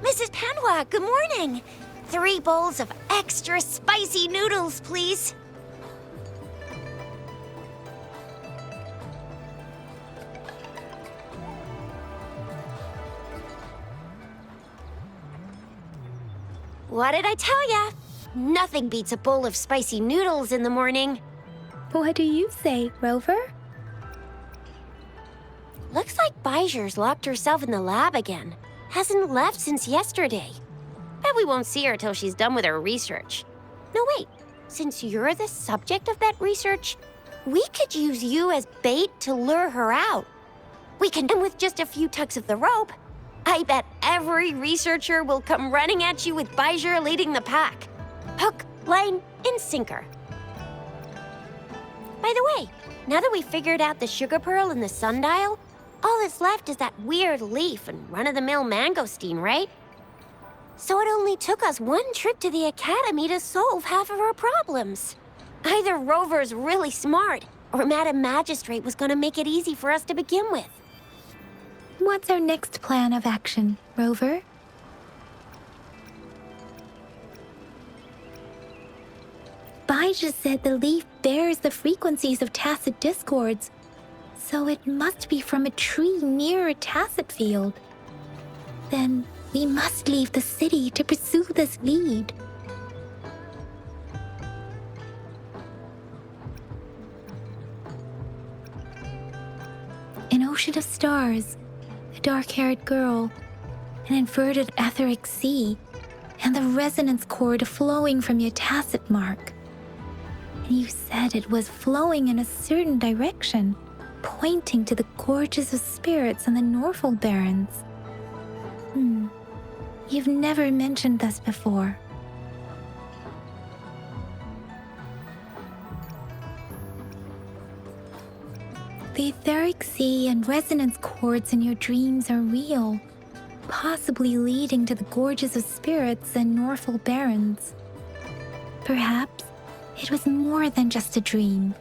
Mrs. Panwa, good morning. 3 bowls of extra spicy noodles, please. What did I tell ya? Nothing beats a bowl of spicy noodles in the morning. What do you say, Rover? Looks like Bijur's locked herself in the lab again. Hasn't left since yesterday. Bet we won't see her till she's done with her research. No, wait. Since you're the subject of that research, we could use you as bait to lure her out. We can, and with just a few tugs of the rope, I bet every researcher will come running at you with Bijur leading the pack. Hook, line, and sinker. By the way, now that we figured out the sugar pearl and the sundial, all that's left is that weird leaf and run-of-the-mill mangosteen, right? So it only took us 1 trip to the academy to solve half of our problems. Either Rover's really smart, or Madam Magistrate was gonna make it easy for us to begin with. What's our next plan of action, Rover? Bijur said the leaf bears the frequencies of tacit discords, so it must be from a tree near a tacit field. Then we must leave the city to pursue this lead. An ocean of stars, a dark-haired girl, an inverted etheric sea, and the resonance cord flowing from your tacit mark. And you said it was flowing in a certain direction, pointing to the gorges of spirits and the Norfolk Barrens. You've never mentioned this before. The etheric sea and resonance cords in your dreams are real, possibly leading to the gorges of spirits and Norfolk Barrens. Perhaps it was more than just a dream.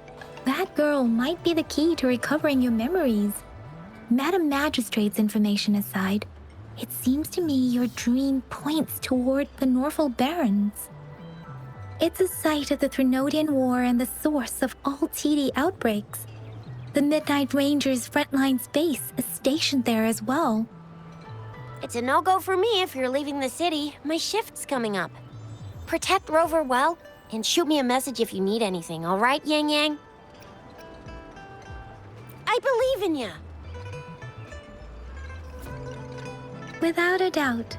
That girl might be the key to recovering your memories. Madam Magistrate's information aside, it seems to me your dream points toward the Norfolk Barrens. It's a site of the Threnodian War and the source of all TD outbreaks. The Midnight Rangers' frontline base is stationed there as well. It's a no-go for me if you're leaving the city. My shift's coming up. Protect Rover well, and shoot me a message if you need anything, all right, Yang Yang? I believe in ya! Without a doubt.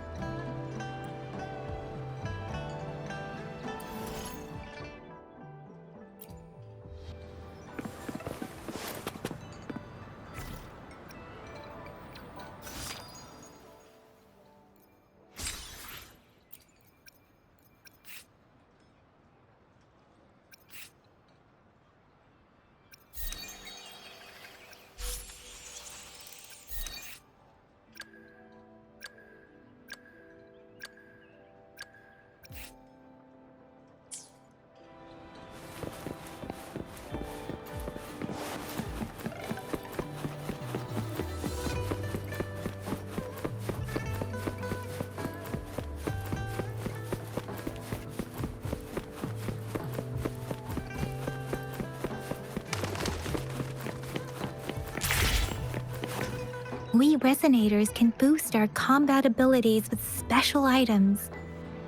We Resonators can boost our combat abilities with special items.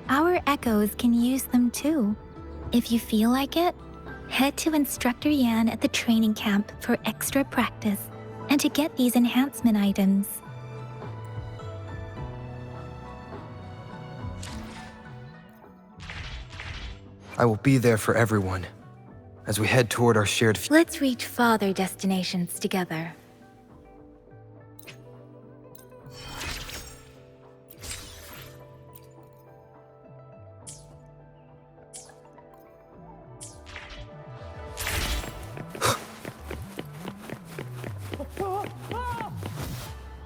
Our Echoes can use them too. If you feel like it, head to Instructor Yan at the training camp for extra practice and to get these enhancement items. I will be there for everyone as we head toward our shared future. Let's reach farther destinations together.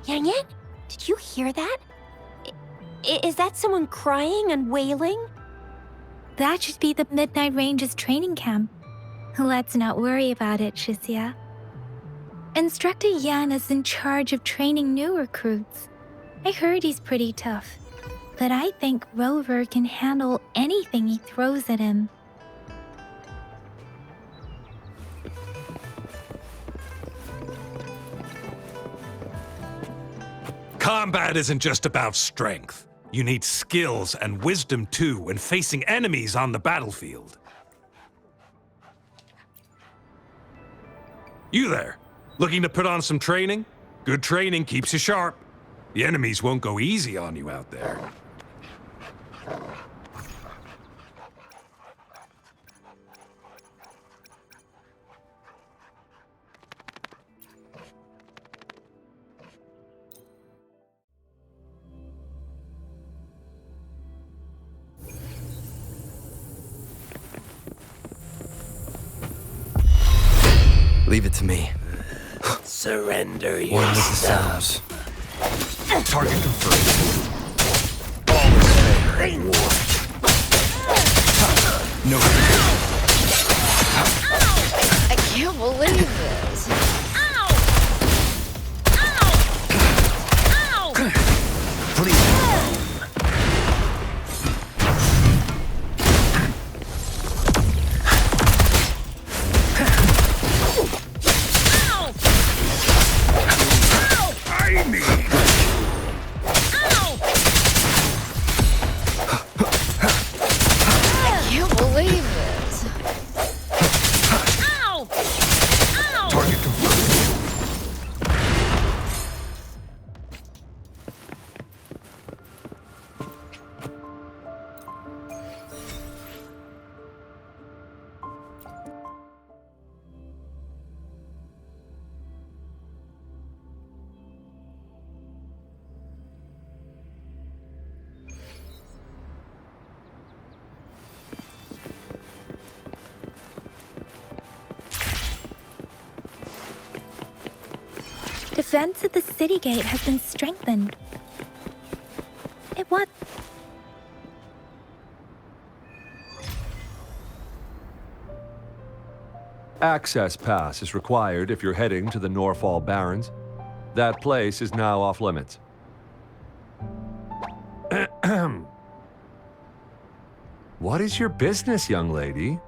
Yang Yang, did you hear that? Is that someone crying and wailing? That should be the Midnight Range's training camp. Let's not worry about it, Shisia. Instructor Yan is in charge of training new recruits. I heard he's pretty tough, but I think Rover can handle anything he throws at him. Combat isn't just about strength. You need skills and wisdom too when facing enemies on the battlefield. You there, looking to put on some training? Good training keeps you sharp. The enemies won't go easy on you out there. Leave it to me. Surrender One with the yourself. sounds. Target confirmed. No. I can't believe this. I can't believe this. Target confirmed. Defense at the city gate has been strengthened. What? Access pass is required if you're heading to the Norfall Barrens. That place is now off limits. What is your business, young lady?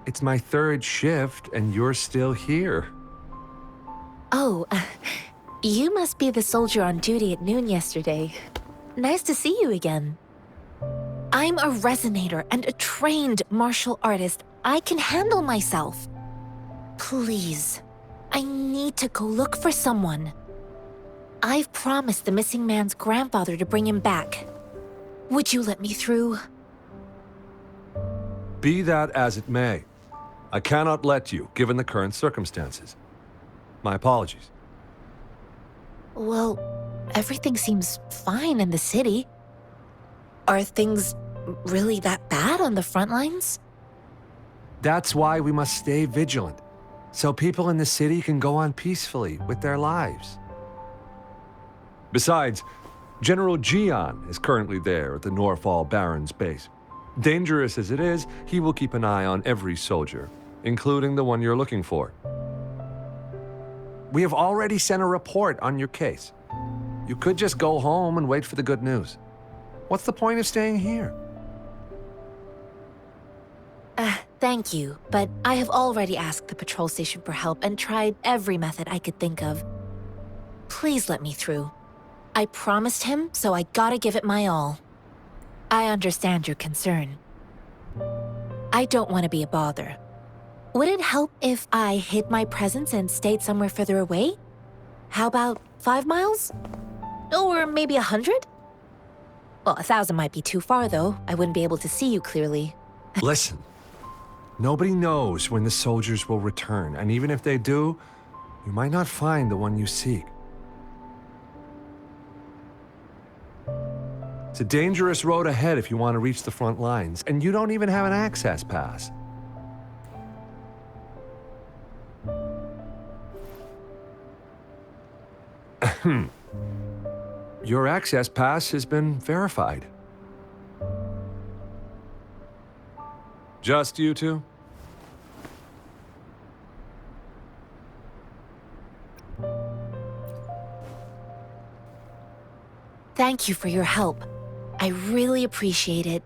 It's my third shift and you're still here. Oh, you must be the soldier on duty at noon yesterday. Nice to see you again. I'm a resonator and a trained martial artist. I can handle myself. Please, I need to go look for someone. I've promised the missing man's grandfather to bring him back. Would you let me through? Be that as it may, I cannot let you, given the current circumstances. My apologies. Well, everything seems fine in the city. Are things really that bad on the front lines? That's why we must stay vigilant, so people in the city can go on peacefully with their lives. Besides, General Jian is currently there at the Norfall Barrens base. Dangerous as it is, he will keep an eye on every soldier, including the one you're looking for. We have already sent a report on your case. You could just go home and wait for the good news. What's the point of staying here? Thank you, but I have already asked the patrol station for help and tried every method I could think of. Please let me through. I promised him, so I gotta give it my all. I understand your concern. I don't want to be a bother. Would it help if I hid my presence and stayed somewhere further away? How about 5 miles? Or maybe 100? Well, 1,000 might be too far, though. I wouldn't be able to see you clearly. Listen, Nobody knows when the soldiers will return, and even if they do, you might not find the one you seek. It's a dangerous road ahead if you want to reach the front lines, and you don't even have an access pass. Your access pass has been verified. Just you two? Thank you for your help. I really appreciate it.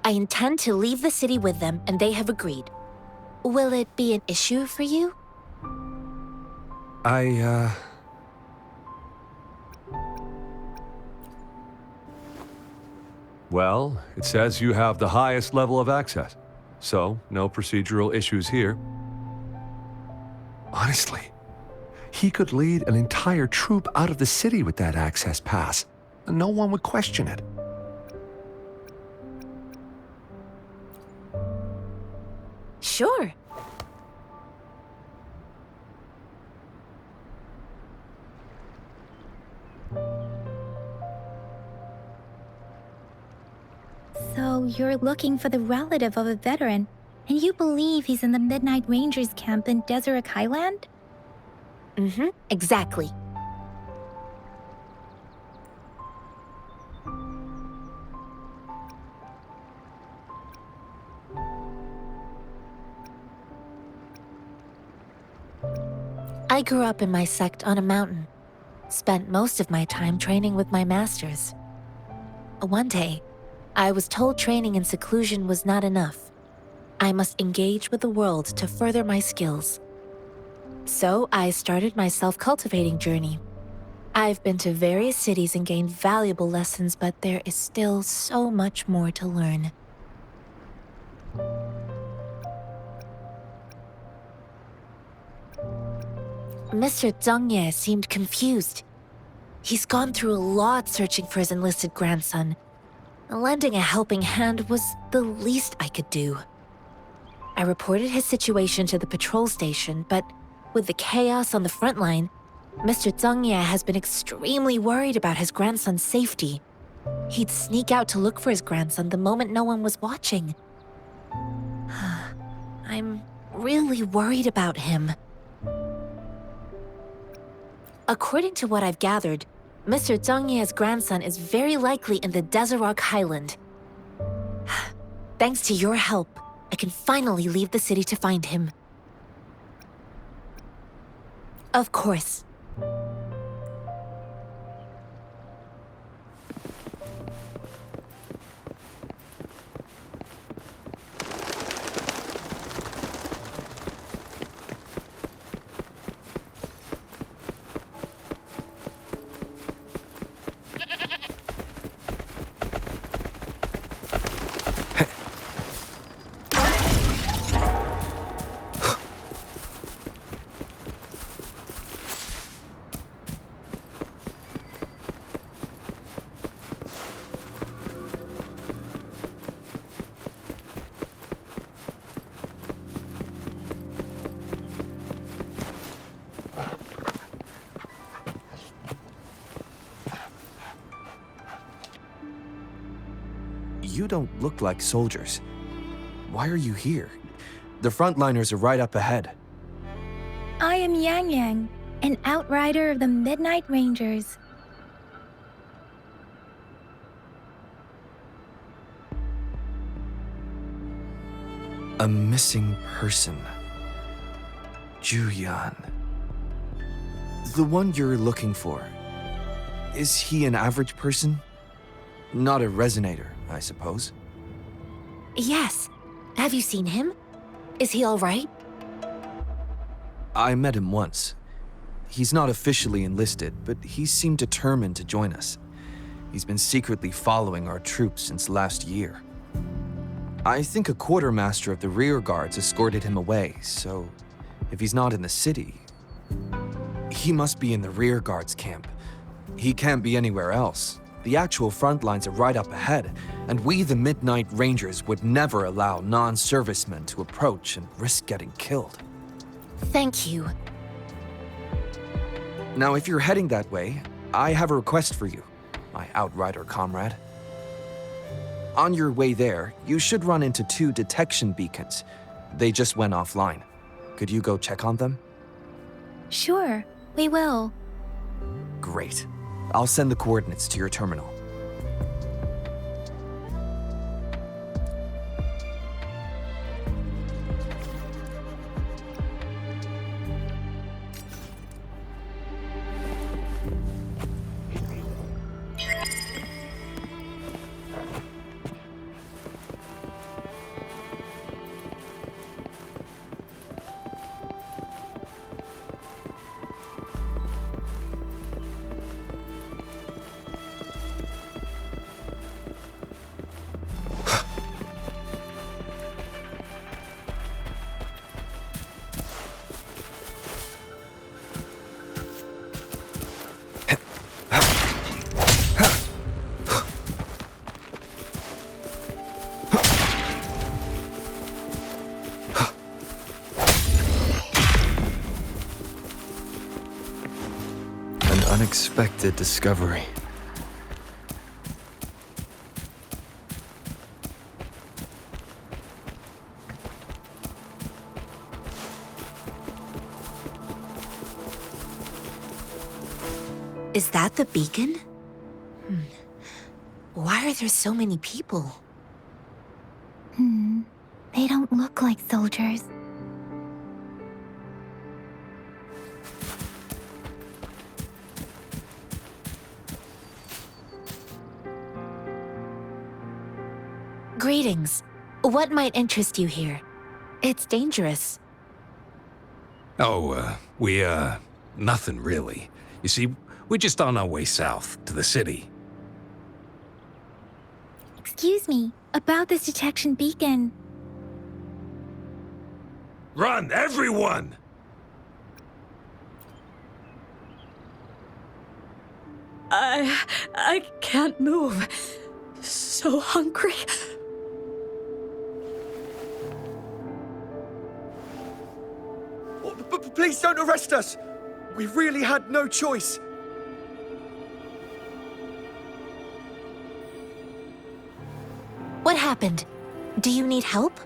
I intend to leave the city with them, and they have agreed. Will it be an issue for you? Well, it says you have the highest level of access, so no procedural issues here. Honestly, he could lead an entire troop out of the city with that access pass, and no one would question it. Sure. So you're looking for the relative of a veteran, and you believe he's in the Midnight Rangers camp in Deseret Highland? Mm-hmm, exactly. I grew up in my sect on a mountain. Spent most of my time training with my masters. One day, I was told training in seclusion was not enough. I must engage with the world to further my skills. So I started my self-cultivating journey. I've been to various cities and gained valuable lessons, but there is still so much more to learn. Mr. Zhang Ye seemed confused. He's gone through a lot searching for his enlisted grandson. Lending a helping hand was the least I could do. I reported his situation to the patrol station, but with the chaos on the front line, Mr. Zhang Ye has been extremely worried about his grandson's safety. He'd sneak out to look for his grandson the moment no one was watching. I'm really worried about him. According to what I've gathered, Mr. Zhang Ye's grandson is very likely in the Deseret Highland. Thanks to your help, I can finally leave the city to find him. Of course. You don't look like soldiers. Why are you here? The frontliners are right up ahead. I am Yang Yang, an outrider of the Midnight Rangers. A missing person. Juyan. The one you're looking for. Is he an average person? Not a resonator, I suppose. Yes. Have you seen him? Is he all right? I met him once. He's not officially enlisted, but he seemed determined to join us. He's been secretly following our troops since last year. I think a quartermaster of the rear guards escorted him away, so if he's not in the city, he must be in the rear guards camp. He can't be anywhere else. The actual front lines are right up ahead, and we, the Midnight Rangers, would never allow non-servicemen to approach and risk getting killed. Thank you. Now, if you're heading that way, I have a request for you, my Outrider comrade. On your way there, you should run into 2 detection beacons. They just went offline. Could you go check on them? Sure, we will. Great. I'll send the coordinates to your terminal. Unexpected discovery. Is that the beacon? Why are there so many people? They don't look like soldiers. Greetings. What might interest you here? It's dangerous. Oh, nothing really. You see, we're just on our way south to the city. Excuse me, about this detection beacon. Run, everyone! I can't move. So hungry. Please don't arrest us! We really had no choice. What happened? Do you need help?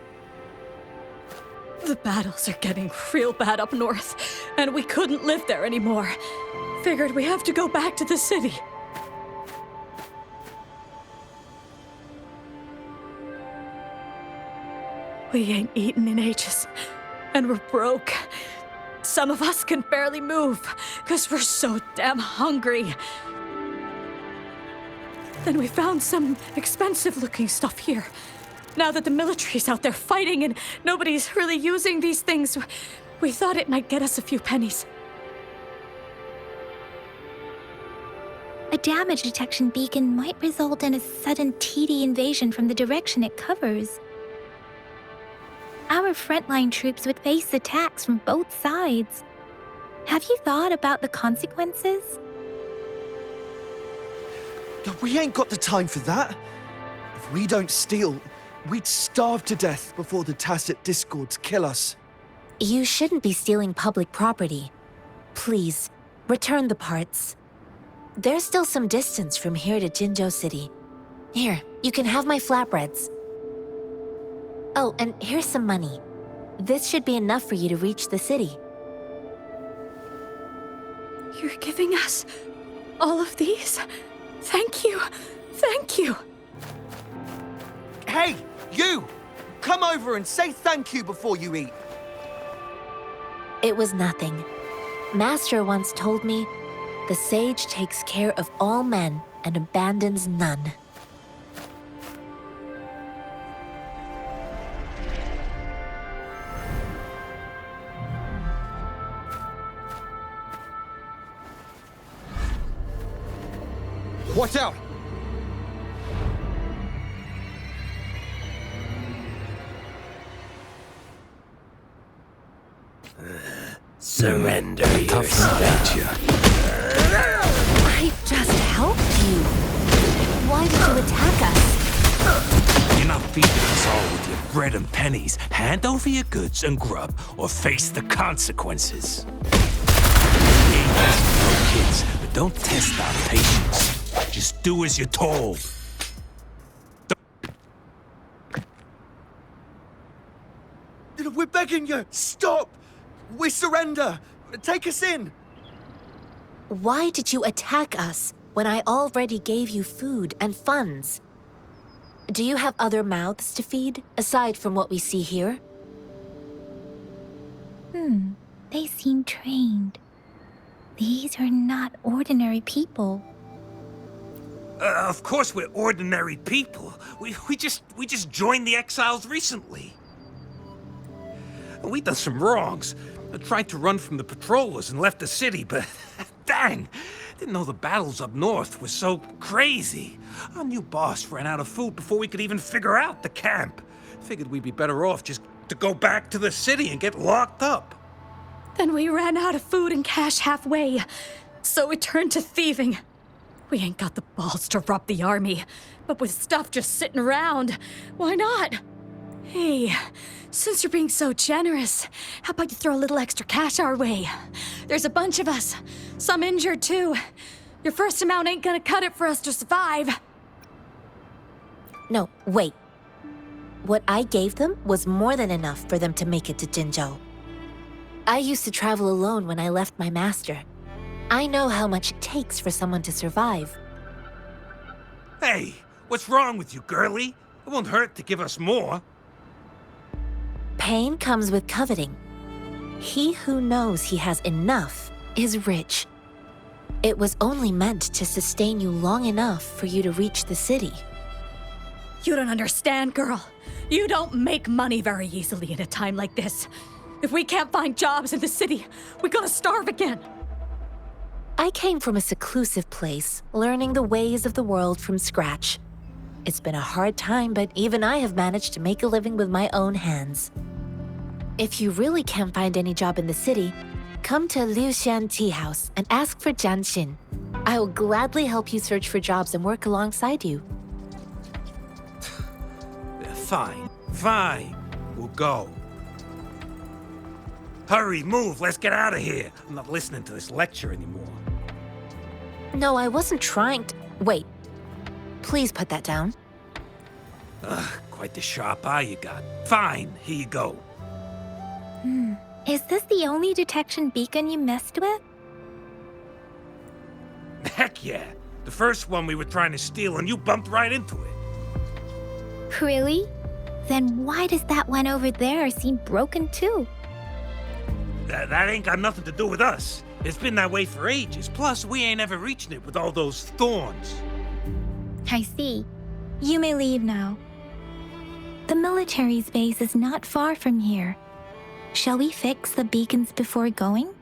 The battles are getting real bad up north, and we couldn't live there anymore. Figured we have to go back to the city. We ain't eaten in ages, and we're broke. Some of us can barely move, because we're so damn hungry. Then we found some expensive-looking stuff here. Now that the military's out there fighting and nobody's really using these things, we thought it might get us a few pennies. A damage detection beacon might result in a sudden TD invasion from the direction it covers. Our frontline troops would face attacks from both sides. Have you thought about the consequences? We ain't got the time for that. If we don't steal, we'd starve to death before the Tacit Discords kill us. You shouldn't be stealing public property. Please, return the parts. There's still some distance from here to Jinzhou City. Here, you can have my flatbreads. Oh, and here's some money. This should be enough for you to reach the city. You're giving us all of these? Thank you. Thank you. Hey, you! Come over and say thank you before you eat. It was nothing. Master once told me, the sage takes care of all men and abandons none. Watch out! Surrender yourself. I just helped you. Why did you attack us? You're not feeding us all with your bread and pennies. Hand over your goods and grub, or face the consequences. We ain't asking no kids, but don't test our patience. Just do as you're told. We're begging you! Stop! We surrender! Take us in! Why did you attack us when I already gave you food and funds? Do you have other mouths to feed, aside from what we see here? They seem trained. These are not ordinary people. Of course we're ordinary people. We just joined the exiles recently. We done some wrongs. I tried to run from the patrollers and left the city, but dang, didn't know the battles up north were so crazy. Our new boss ran out of food before we could even figure out the camp. Figured we'd be better off just to go back to the city and get locked up. Then we ran out of food and cash halfway, so we turned to thieving. We ain't got the balls to rob the army, but with stuff just sitting around, why not? Hey, since you're being so generous, how about you throw a little extra cash our way? There's a bunch of us, some injured too. Your first amount ain't gonna cut it for us to survive. No, wait. What I gave them was more than enough for them to make it to Jinzhou. I used to travel alone when I left my master. I know how much it takes for someone to survive. Hey, what's wrong with you, girlie? It won't hurt to give us more. Pain comes with coveting. He who knows he has enough is rich. It was only meant to sustain you long enough for you to reach the city. You don't understand, girl. You don't make money very easily in a time like this. If we can't find jobs in the city, we're gonna starve again. I came from a seclusive place, learning the ways of the world from scratch. It's been a hard time, but even I have managed to make a living with my own hands. If you really can't find any job in the city, come to Liu Xian Tea House and ask for Jian Xin. I will gladly help you search for jobs and work alongside you. Fine, fine. We'll go. Hurry, move, let's get out of here. I'm not listening to this lecture anymore. No, I wasn't trying to... Wait. Please put that down. Quite the sharp eye you got. Fine, here you go. Is this the only detection beacon you messed with? Heck yeah. The first one we were trying to steal and you bumped right into it. Really? Then why does that one over there seem broken too? That ain't got nothing to do with us. It's been that way for ages. Plus, we ain't ever reaching it with all those thorns. I see. You may leave now. The military's base is not far from here. Shall we fix the beacons before going?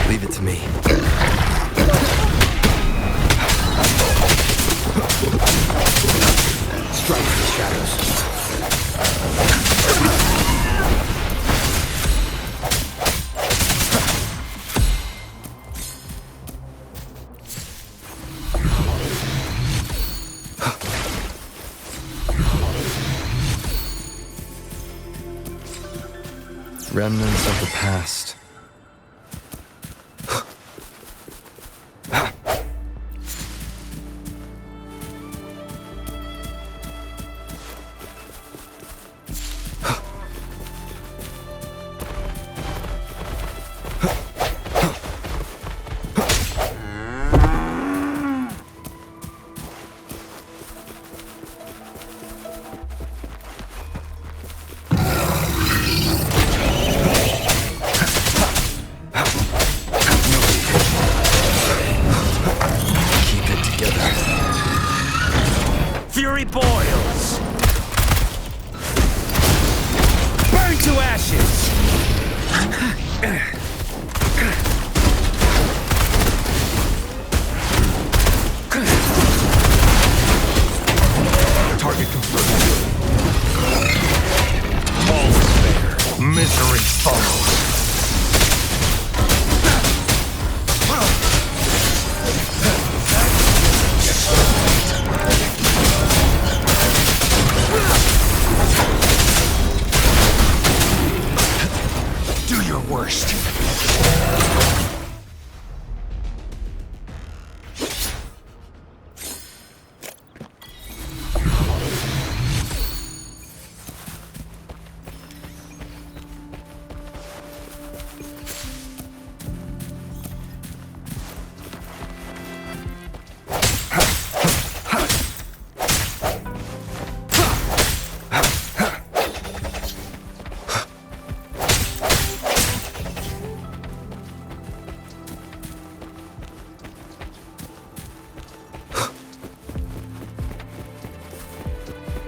Leave it to me. Strike the shadows. Remnants of the past. Target confirmed. All is fair. Misery follows. Do your worst.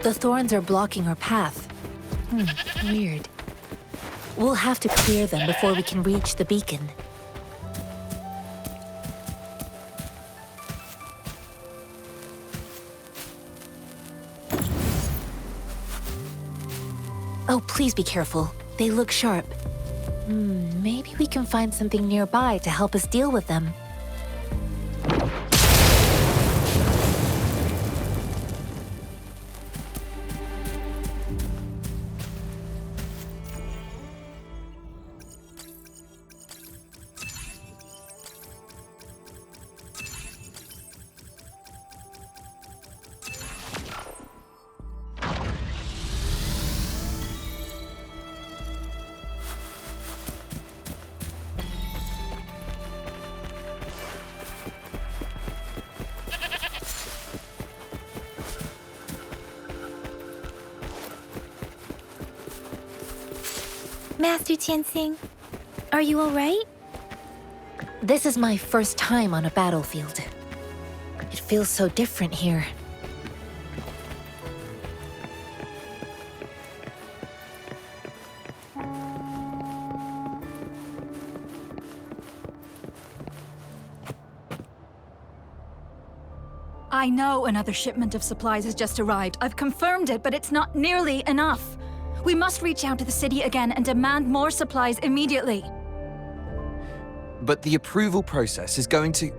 The thorns are blocking our path. Weird. We'll have to clear them before we can reach the beacon. Oh, please be careful. They look sharp. Maybe we can find something nearby to help us deal with them. Master Tianxing, are you all right? This is my first time on a battlefield. It feels so different here. I know another shipment of supplies has just arrived. I've confirmed it, but it's not nearly enough. We must reach out to the city again and demand more supplies immediately. But the approval process is going to...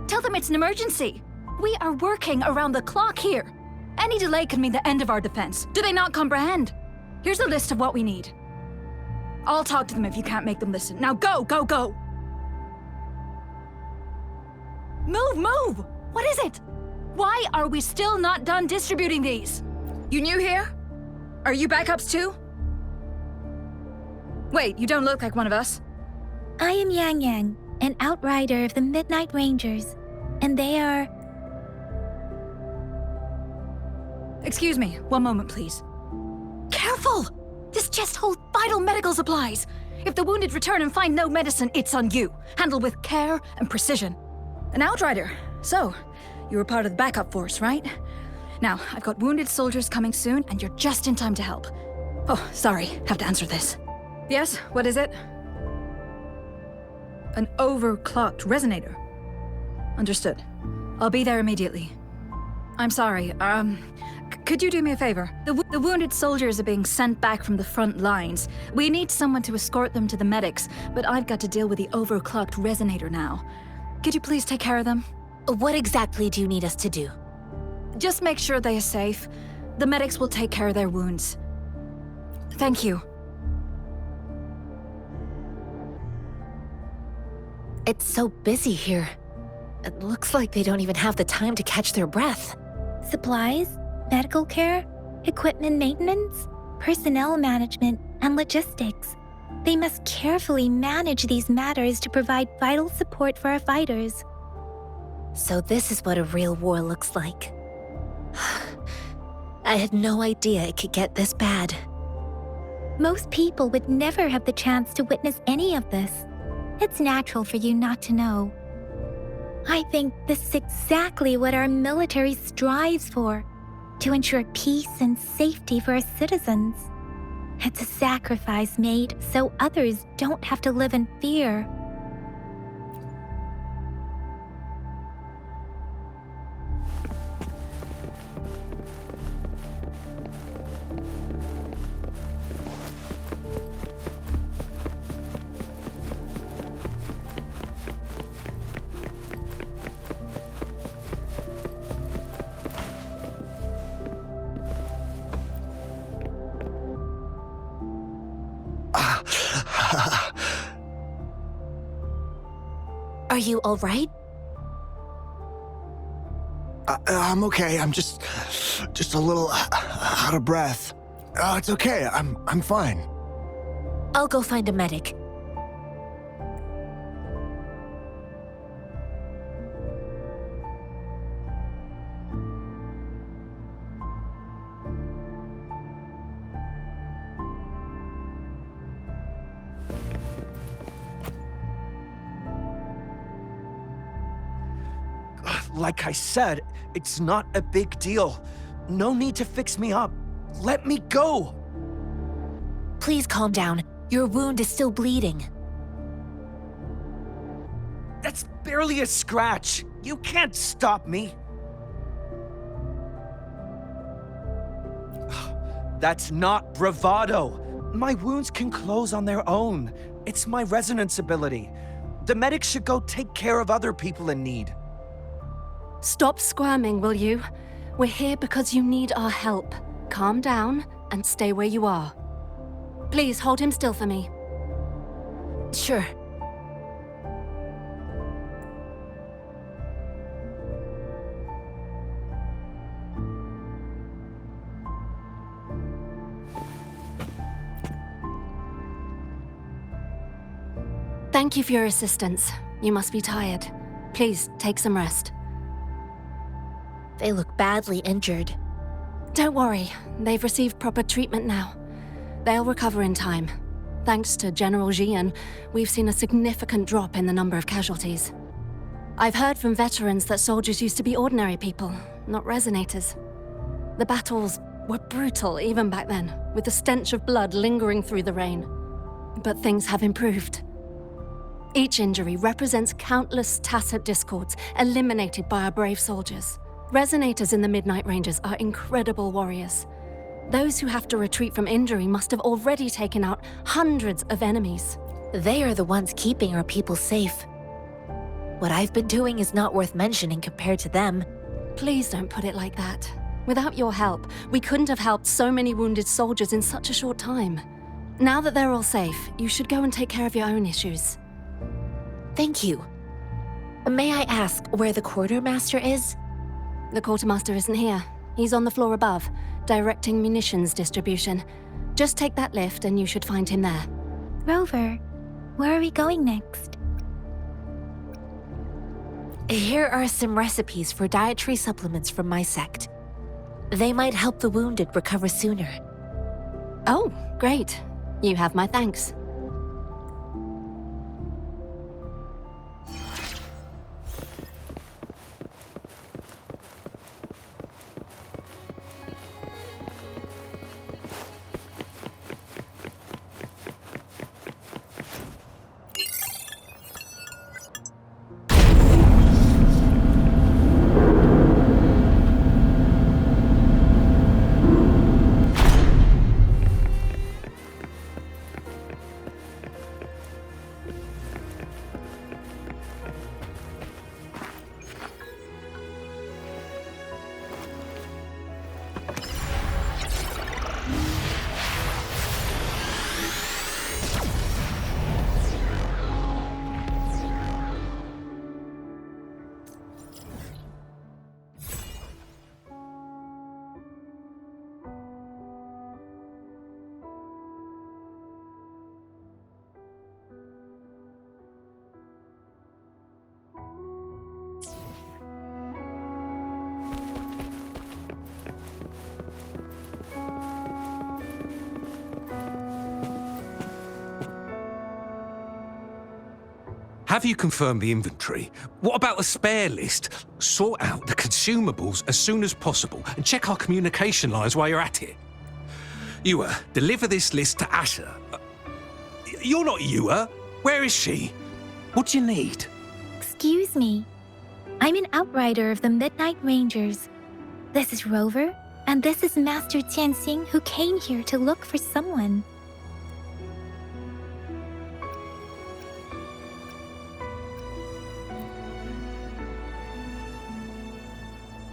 Tell them it's an emergency. We are working around the clock here. Any delay could mean the end of our defense. Do they not comprehend? Here's a list of what we need. I'll talk to them if you can't make them listen. Now go, go, go! Move, move! What is it? Why are we still not done distributing these? You new here? Are you backups too? Wait, you don't look like one of us. I am Yang Yang, an outrider of the Midnight Rangers, and they are... Excuse me, one moment please. Careful! This chest holds vital medical supplies. If the wounded return and find no medicine, it's on you. Handle with care and precision. An outrider. So, you were part of the backup force, right? Now, I've got wounded soldiers coming soon, and you're just in time to help. Oh, sorry, have to answer this. Yes, what is it? An overclocked resonator. Understood. I'll be there immediately. I'm sorry, could you do me a favor? The wounded soldiers are being sent back from the front lines. We need someone to escort them to the medics, but I've got to deal with the overclocked resonator now. Could you please take care of them? What exactly do you need us to do? Just make sure they are safe. The medics will take care of their wounds. Thank you. It's so busy here. It looks like they don't even have the time to catch their breath. Supplies, medical care, equipment maintenance, personnel management, and logistics. They must carefully manage these matters to provide vital support for our fighters. So this is what a real war looks like. I had no idea it could get this bad. Most people would never have the chance to witness any of this. It's natural for you not to know. I think this is exactly what our military strives for, to ensure peace and safety for our citizens. It's a sacrifice made so others don't have to live in fear. Are you all right? I'm okay. I'm just a little out of breath. It's okay. I'm fine. I'll go find a medic. Like I said, it's not a big deal. No need to fix me up. Let me go! Please calm down. Your wound is still bleeding. That's barely a scratch. You can't stop me. That's not bravado. My wounds can close on their own. It's my resonance ability. The medics should go take care of other people in need. Stop squirming, will you? We're here because you need our help. Calm down and stay where you are. Please hold him still for me. Sure. Thank you for your assistance. You must be tired. Please take some rest. They look badly injured. Don't worry, they've received proper treatment now. They'll recover in time. Thanks to General Jian, we've seen a significant drop in the number of casualties. I've heard from veterans that soldiers used to be ordinary people, not resonators. The battles were brutal even back then, with the stench of blood lingering through the rain. But things have improved. Each injury represents countless tacit discords eliminated by our brave soldiers. Resonators in the Midnight Rangers are incredible warriors. Those who have to retreat from injury must have already taken out hundreds of enemies. They are the ones keeping our people safe. What I've been doing is not worth mentioning compared to them. Please don't put it like that. Without your help, we couldn't have helped so many wounded soldiers in such a short time. Now that they're all safe, you should go and take care of your own issues. Thank you. May I ask where the quartermaster is? The quartermaster isn't here. He's on the floor above, directing munitions distribution. Just take that lift and you should find him there. Rover, where are we going next? Here are some recipes for dietary supplements from my sect. They might help the wounded recover sooner. Oh, great. You have my thanks. Have you confirmed the inventory? What about the spare list? Sort out the consumables as soon as possible and check our communication lines while you're at it. Yua, deliver this list to Asher. You're not Yua. Where is she? What do you need? Excuse me. I'm an outrider of the Midnight Rangers. This is Rover, and this is Master Tianxing, who came here to look for someone.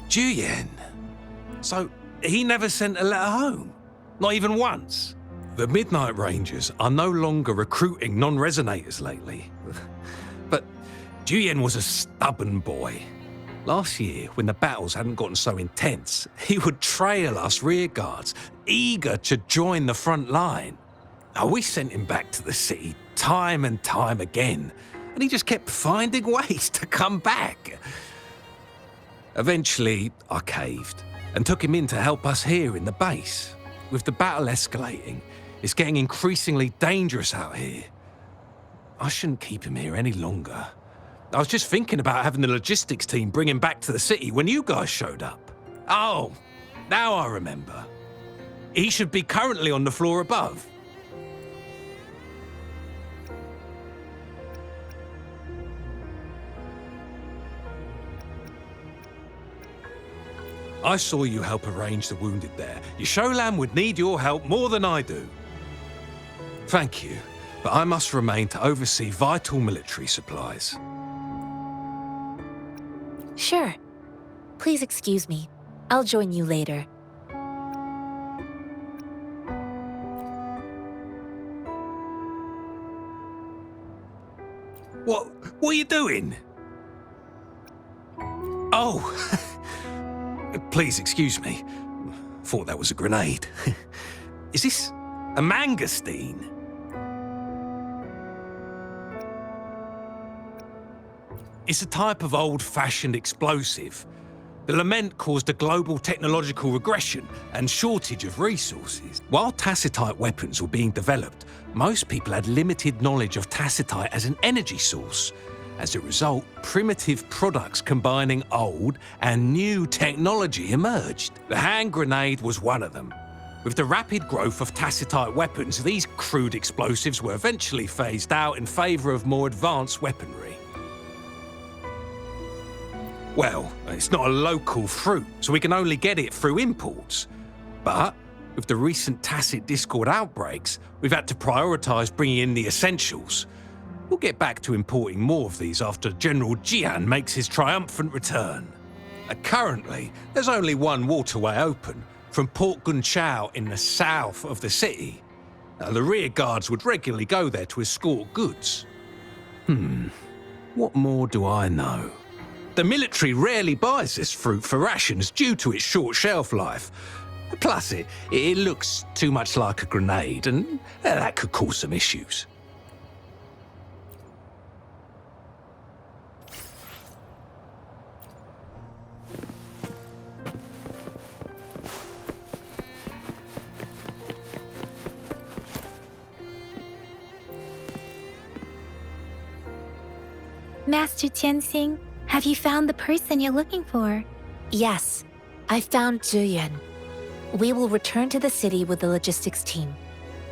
Juyen. So, he never sent a letter home? Not even once? The Midnight Rangers are no longer recruiting non-resonators lately. But Juyen was a stubborn boy. Last year, when the battles hadn't gotten so intense, he would trail us rearguards, eager to join the front line. Now, we sent him back to the city time and time again, and he just kept finding ways to come back. Eventually, I caved and took him in to help us here in the base. With the battle escalating, it's getting increasingly dangerous out here. I shouldn't keep him here any longer. I was just thinking about having the logistics team bring him back to the city when you guys showed up. Oh, now I remember. He should be currently on the floor above. I saw you help arrange the wounded there. Yasholam would need your help more than I do. Thank you, but I must remain to oversee vital military supplies. Sure. Please excuse me. I'll join you later. What are you doing? Oh, please excuse me. Thought that was a grenade. Is this a mangosteen? It's a type of old-fashioned explosive. The lament caused a global technological regression and shortage of resources. While tacitite weapons were being developed, most people had limited knowledge of tacitite as an energy source. As a result, primitive products combining old and new technology emerged. The hand grenade was one of them. With the rapid growth of tacitite weapons, these crude explosives were eventually phased out in favour of more advanced weaponry. Well, it's not a local fruit, so we can only get it through imports. But with the recent tacit discord outbreaks, we've had to prioritise bringing in the essentials. We'll get back to importing more of these after General Jian makes his triumphant return. Currently, there's only one waterway open, from Port Gunchao in the south of the city. The rear guards would regularly go there to escort goods. What more do I know? The military rarely buys this fruit for rations due to its short shelf life. Plus, it looks too much like a grenade, and that could cause some issues. Master Tianxing, have you found the person you're looking for? Yes, I found Juyen. We will return to the city with the logistics team.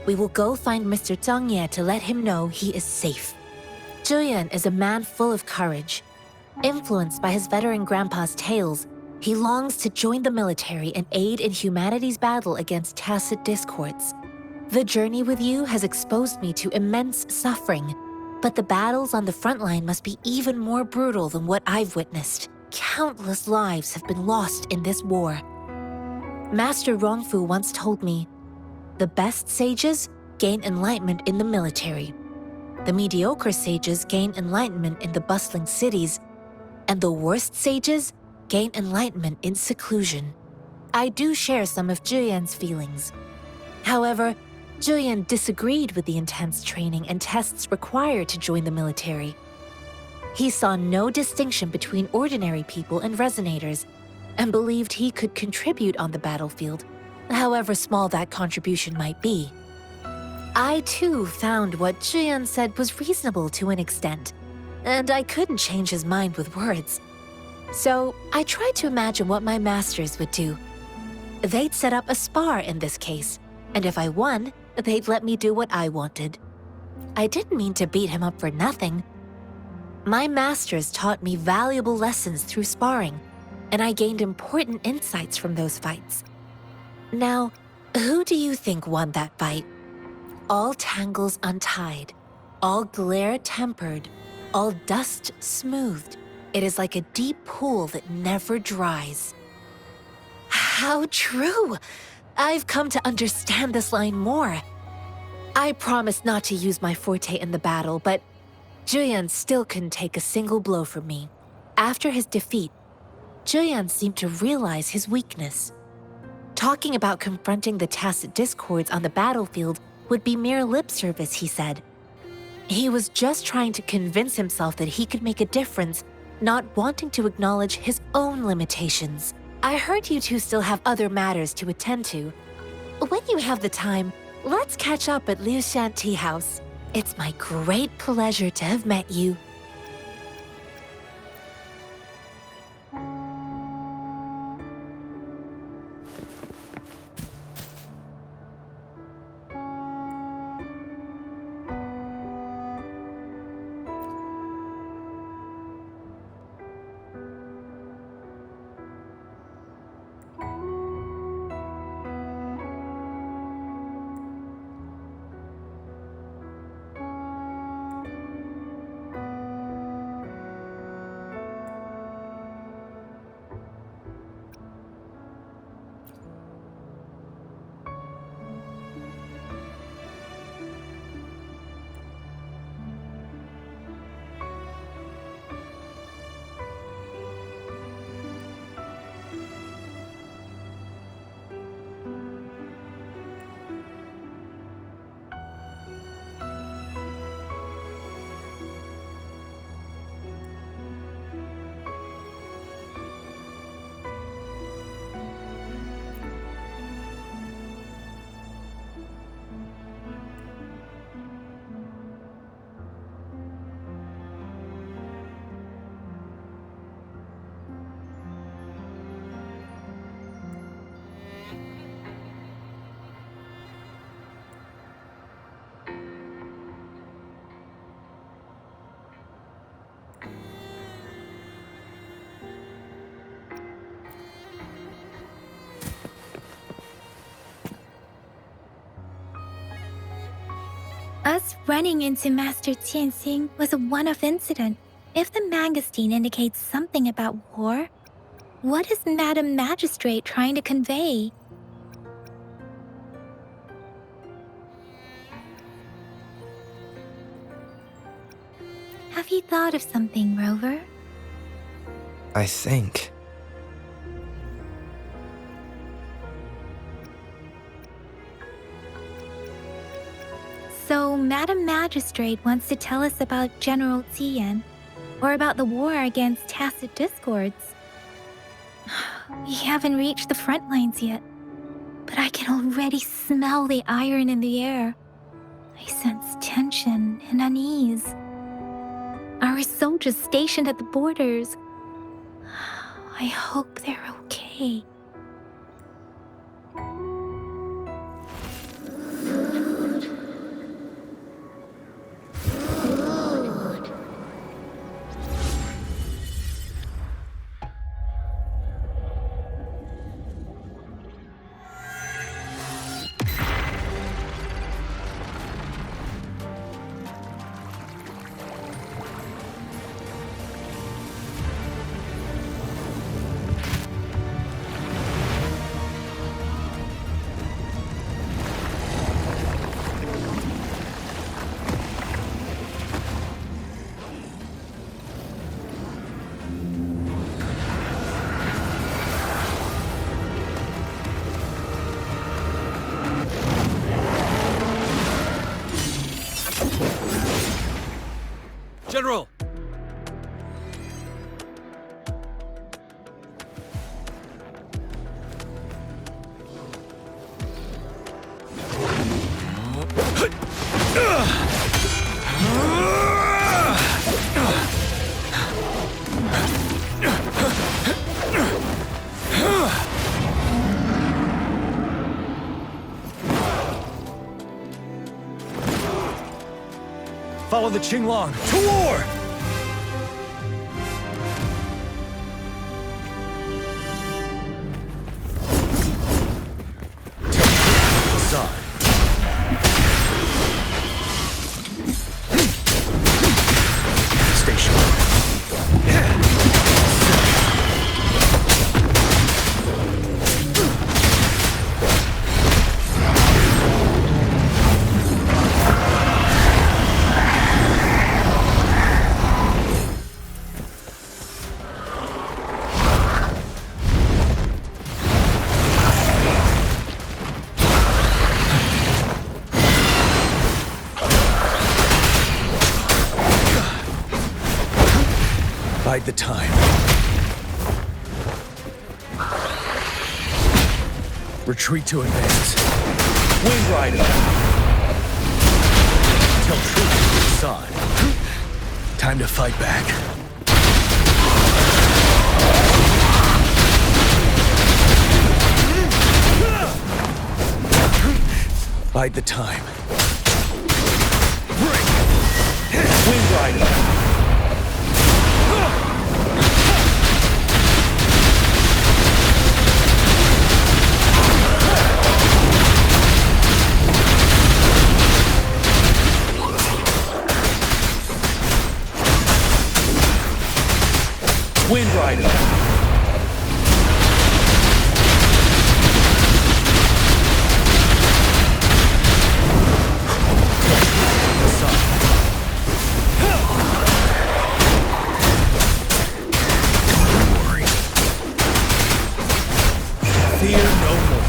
We will go find Mr. Zhang Ye to let him know he is safe. Juyen is a man full of courage. Influenced by his veteran grandpa's tales, he longs to join the military and aid in humanity's battle against tacit discords. The journey with you has exposed me to immense suffering, but the battles on the front line must be even more brutal than what I've witnessed. Countless lives have been lost in this war. Master Rongfu once told me, the best sages gain enlightenment in the military. The mediocre sages gain enlightenment in the bustling cities, and the worst sages gain enlightenment in seclusion. I do share some of Juyen's feelings. However, Juyen disagreed with the intense training and tests required to join the military. He saw no distinction between ordinary people and resonators, and believed he could contribute on the battlefield, however small that contribution might be. I too found what Juyen said was reasonable to an extent, and I couldn't change his mind with words. So I tried to imagine what my masters would do. They'd set up a spar in this case, And if I won, they'd let me do what I wanted. I didn't mean to beat him up for nothing. My masters taught me valuable lessons through sparring, and I gained important insights from those fights. Now, who do you think won that fight? All tangles untied, all glare tempered, all dust smoothed. It is like a deep pool that never dries. How true! I've come to understand this line more. I promised not to use my forte in the battle, but Juyan still couldn't take a single blow from me. After his defeat, Juyan seemed to realize his weakness. Talking about confronting the tacit discords on the battlefield would be mere lip service, he said. He was just trying to convince himself that he could make a difference, not wanting to acknowledge his own limitations. I heard you two still have other matters to attend to. When you have the time, let's catch up at Liu Shan Tea House. It's my great pleasure to have met you. Us running into Master Tianxing was a one-off incident. If the Mangosteen indicates something about war, what is Madam Magistrate trying to convey? Have you thought of something, Rover? I think. So, Madam Magistrate wants to tell us about General Tian, or about the war against tacit discords. We haven't reached the front lines yet, but I can already smell the iron in the air. I sense tension and unease. Our soldiers stationed at the borders. I hope they're okay. General! Follow the Qinglong to war! Aside. Station. Bide the time. Retreat to advance. Wind Rider! Tell truth to the side. Time to fight back. Bide the time. Bring! Wind Rider! Wind Rider! Fear no more.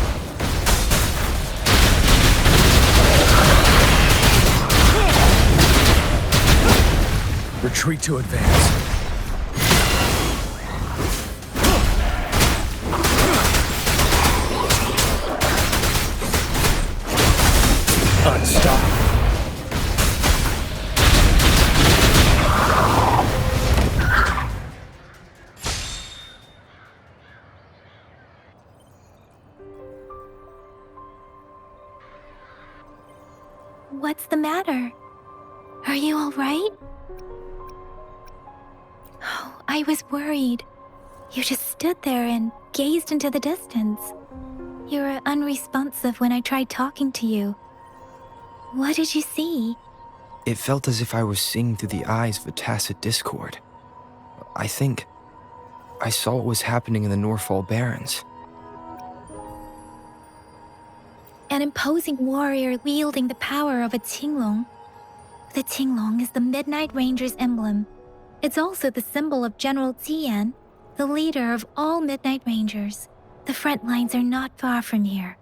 Retreat to advance. Unstoppable. What's the matter? Are you all right? Oh, I was worried. You just stood there and gazed into the distance. You were unresponsive when I tried talking to you. What did you see? It felt as if I was seeing through the eyes of a tacit discord. I think I saw what was happening in the Norfall Barrens. An imposing warrior wielding the power of a Qinglong. The Qinglong is the Midnight Ranger's emblem. It's also the symbol of General Tian, the leader of all Midnight Rangers. The front lines are not far from here.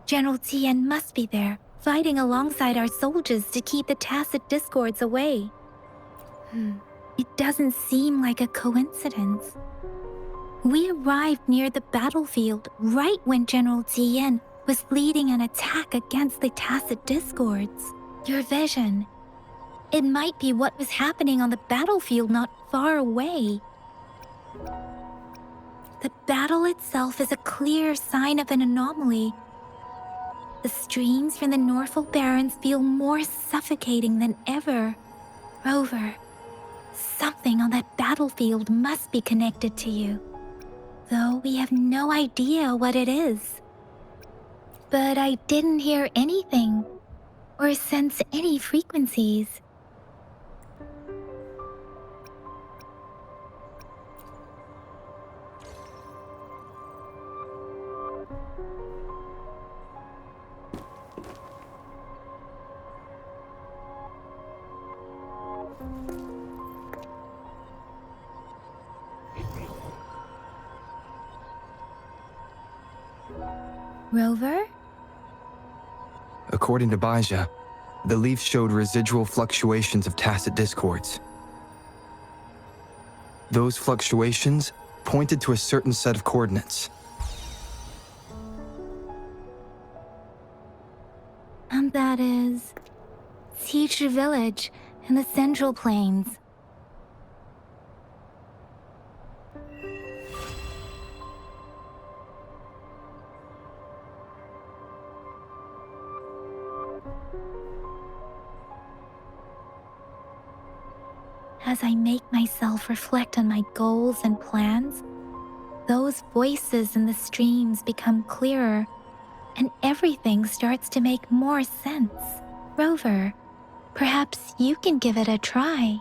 General Tian must be there, fighting alongside our soldiers to keep the tacit discords away. It doesn't seem like a coincidence. We arrived near the battlefield right when General Tian was leading an attack against the tacit discords. Your vision. It might be what was happening on the battlefield not far away. The battle itself is a clear sign of an anomaly. The streams from the Norfall Barrens feel more suffocating than ever. Rover, something on that battlefield must be connected to you, though we have no idea what it is. But I didn't hear anything or sense any frequencies. Rover? According to Baja, the leaf showed residual fluctuations of tacit discords. Those fluctuations pointed to a certain set of coordinates. And that is Teacher Village in the Central Plains. As I make myself reflect on my goals and plans, those voices in the streams become clearer, and everything starts to make more sense. Rover, perhaps you can give it a try.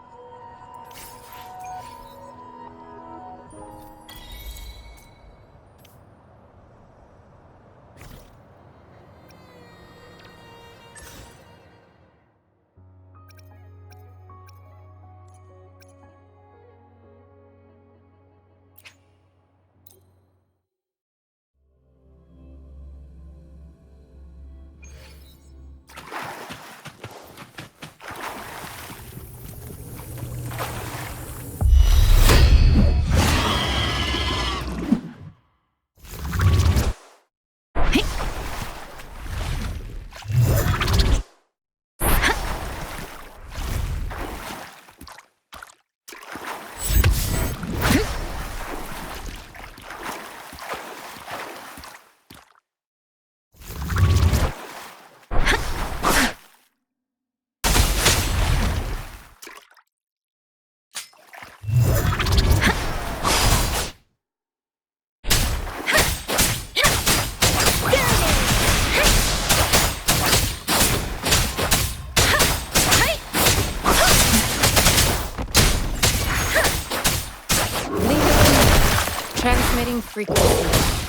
Transmitting frequency.